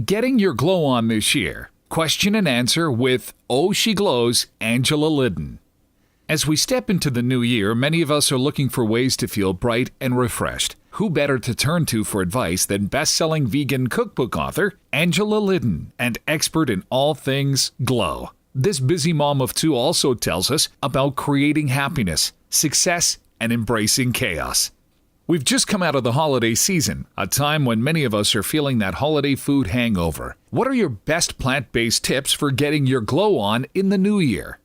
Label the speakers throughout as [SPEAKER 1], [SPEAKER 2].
[SPEAKER 1] Getting your glow on this year. Question and answer with Oh She Glows, Angela Liddon. As we step into the new year, many of us are looking for ways to feel bright and refreshed. Who better to turn to for advice than best-selling vegan cookbook author Angela Liddon, and expert in all things glow. This busy mom of two also tells us about creating happiness, success, and embracing chaos. We've just come out of the holiday season, a time when many of us are feeling that holiday food hangover. What are your best plant-based tips for getting your glow on in the new year?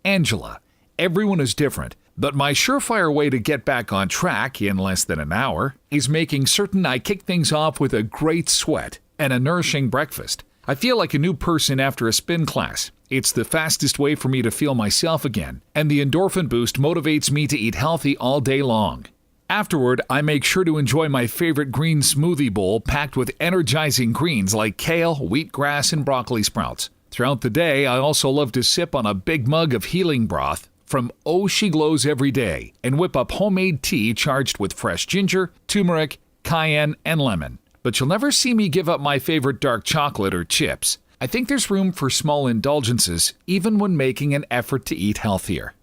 [SPEAKER 1] Angela, everyone is different, but my surefire way to get back on track in less than an hour is making certain I kick things off with a great sweat and a nourishing breakfast. I feel like a new person after a spin class. It's the fastest way for me to feel myself again, and the endorphin boost motivates me to eat healthy all day long. Afterward, I make sure to enjoy my favorite green smoothie bowl packed with energizing greens like kale, wheatgrass, and broccoli sprouts. Throughout the day, I also love to sip on a big mug of healing broth from Oh She Glows every day and whip up homemade tea charged with fresh ginger, turmeric, cayenne, and lemon. But you'll never see me give up my favorite dark chocolate or chips. I think there's room for small indulgences even when making an effort to eat healthier.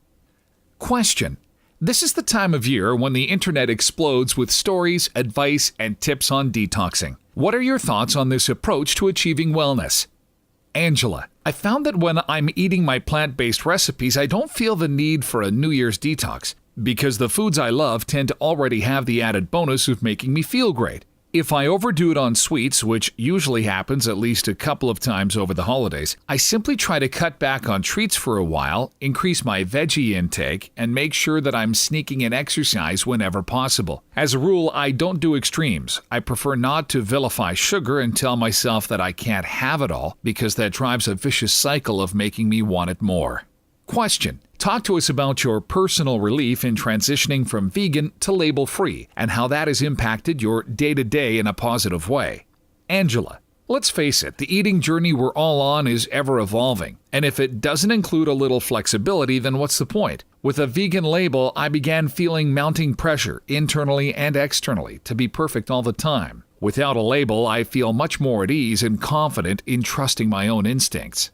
[SPEAKER 1] Question. This is the time of year when the internet explodes with stories, advice, and tips on detoxing. What are your thoughts on this approach to achieving wellness? Angela, I found that when I'm eating my plant-based recipes, I don't feel the need for a New Year's detox because the foods I love tend to already have the added bonus of making me feel great. If I overdo it on sweets, which usually happens at least a couple of times over the holidays, I simply try to cut back on treats for a while, increase my veggie intake, and make sure that I'm sneaking in exercise whenever possible. As a rule, I don't do extremes. I prefer not to vilify sugar and tell myself that I can't have it all because that drives a vicious cycle of making me want it more. Question. Talk to us about your personal relief in transitioning from vegan to label-free and how that has impacted your day-to-day in a positive way. Angela, let's face it, the eating journey we're all on is ever-evolving, and if it doesn't include a little flexibility, then what's the point? With a vegan label, I began feeling mounting pressure, internally and externally, to be perfect all the time. Without a label, I feel much more at ease and confident in trusting my own instincts.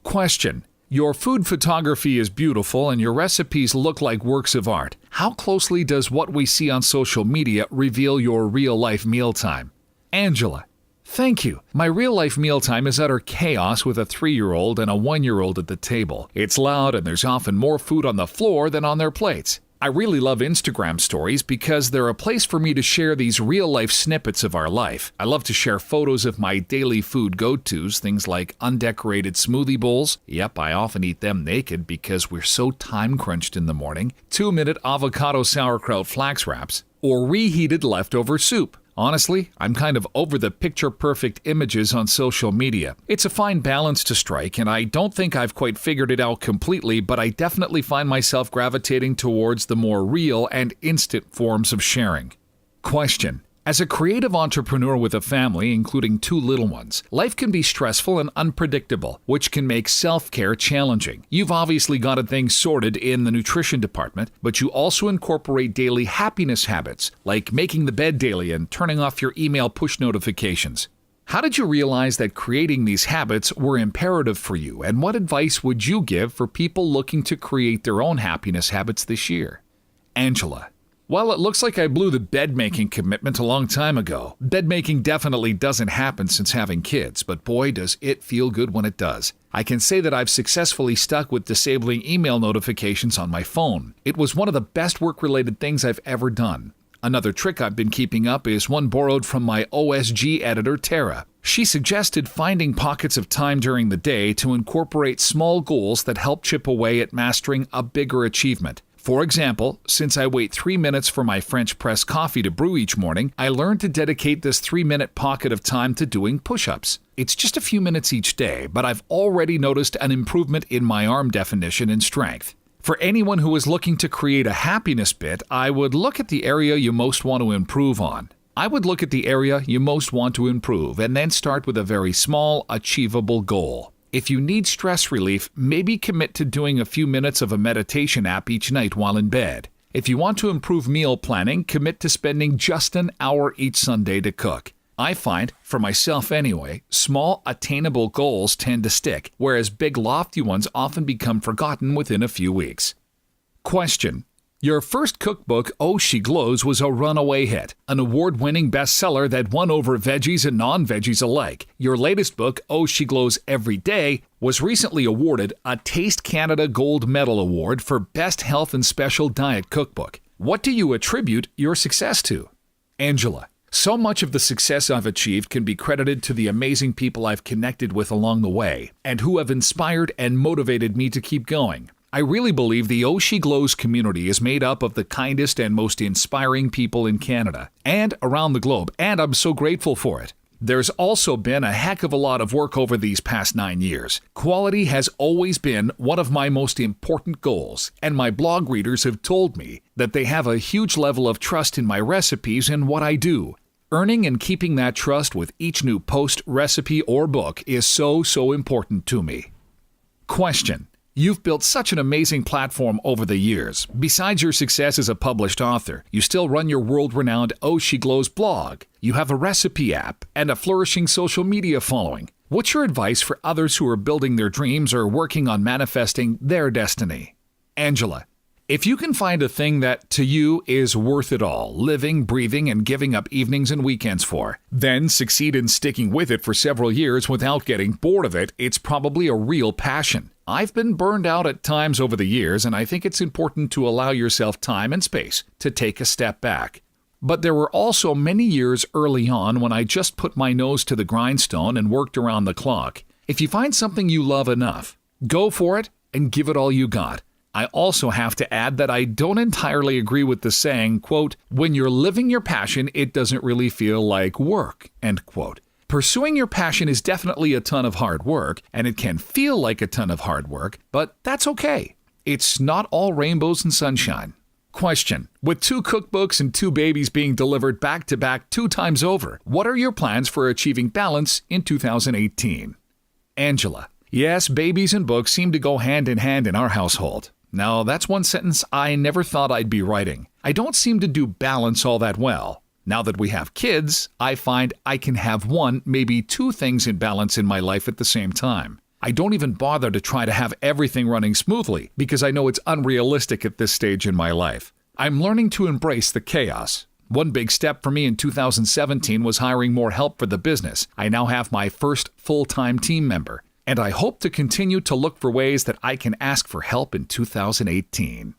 [SPEAKER 1] Question. Your food photography is beautiful and your recipes look like works of art. How closely does what we see on social media reveal your real-life mealtime? Angela, thank you. My real-life mealtime is utter chaos with a 3-year-old and a 1-year-old at the table. It's loud and there's often more food on the floor than on their plates. I really love Instagram stories because they're a place for me to share these real-life snippets of our life. I love to share photos of my daily food go-tos, things like undecorated smoothie bowls. Yep, I often eat them naked because we're so time-crunched in the morning. 2-minute avocado sauerkraut flax wraps, or reheated leftover soup. Honestly, I'm kind of over the picture-perfect images on social media. It's a fine balance to strike, and I don't think I've quite figured it out completely, but I definitely find myself gravitating towards the more real and instant forms of sharing. Question. As a creative entrepreneur with a family, including 2 little ones, life can be stressful and unpredictable, which can make self-care challenging. You've obviously got things sorted in the nutrition department, but you also incorporate daily happiness habits, like making the bed daily and turning off your email push notifications. How did you realize that creating these habits were imperative for you, and what advice would you give for people looking to create their own happiness habits this year? Angela. Well, it looks like I blew the bed-making commitment a long time ago. Bed-making definitely doesn't happen since having kids, but boy, does it feel good when it does. I can say that I've successfully stuck with disabling email notifications on my phone. It was one of the best work-related things I've ever done. Another trick I've been keeping up is one borrowed from my OSG editor, Tara. She suggested finding pockets of time during the day to incorporate small goals that help chip away at mastering a bigger achievement. For example, since I wait 3 minutes for my French press coffee to brew each morning, I learned to dedicate this 3-minute pocket of time to doing push-ups. It's just a few minutes each day, but I've already noticed an improvement in my arm definition and strength. For anyone who is looking to create a happiness bit, I would look at the area you most want to improve on. and then start with a very small, achievable goal. If you need stress relief, maybe commit to doing a few minutes of a meditation app each night while in bed. If you want to improve meal planning, commit to spending just an hour each Sunday to cook. I find, for myself anyway, small, attainable goals tend to stick, whereas big, lofty ones often become forgotten within a few weeks. Question. Your first cookbook, Oh She Glows, was a runaway hit, an award-winning bestseller that won over veggies and non-veggies alike. Your latest book, Oh She Glows Every Day, was recently awarded a Taste Canada Gold Medal Award for Best Health and Special Diet Cookbook. What do you attribute your success to? Angela. So much of the success I've achieved can be credited to the amazing people I've connected with along the way, and who have inspired and motivated me to keep going. I really believe the Oh She Glows community is made up of the kindest and most inspiring people in Canada and around the globe, and I'm so grateful for it. There's also been a heck of a lot of work over these past 9 years. Quality has always been one of my most important goals, and my blog readers have told me that they have a huge level of trust in my recipes and what I do. Earning and keeping that trust with each new post, recipe, or book is so important to me. Question. You've built such an amazing platform over the years. Besides your success as a published author, you still run your world-renowned Oh She Glows blog. You have a recipe app and a flourishing social media following. What's your advice for others who are building their dreams or working on manifesting their destiny? Angela. If you can find a thing that, to you, is worth it all, living, breathing, and giving up evenings and weekends for, then succeed in sticking with it for several years without getting bored of it, it's probably a real passion. I've been burned out at times over the years, and I think it's important to allow yourself time and space to take a step back. But there were also many years early on when I just put my nose to the grindstone and worked around the clock. If you find something you love enough, go for it and give it all you got. I also have to add that I don't entirely agree with the saying, quote, when you're living your passion, it doesn't really feel like work, end quote. Pursuing your passion is definitely a ton of hard work, and it can feel like a ton of hard work, but that's okay. It's not all rainbows and sunshine. Question. With 2 cookbooks and 2 babies being delivered back-to-back 2 times over, what are your plans for achieving balance in 2018? Angela. Yes, babies and books seem to go hand in hand in our household. Now, that's one sentence I never thought I'd be writing. I don't seem to do balance all that well. Now that we have kids, I find I can have 1, maybe 2 things in balance in my life at the same time. I don't even bother to try to have everything running smoothly because I know it's unrealistic at this stage in my life. I'm learning to embrace the chaos. One big step for me in 2017 was hiring more help for the business. I now have my first full-time team member, and I hope to continue to look for ways that I can ask for help in 2018.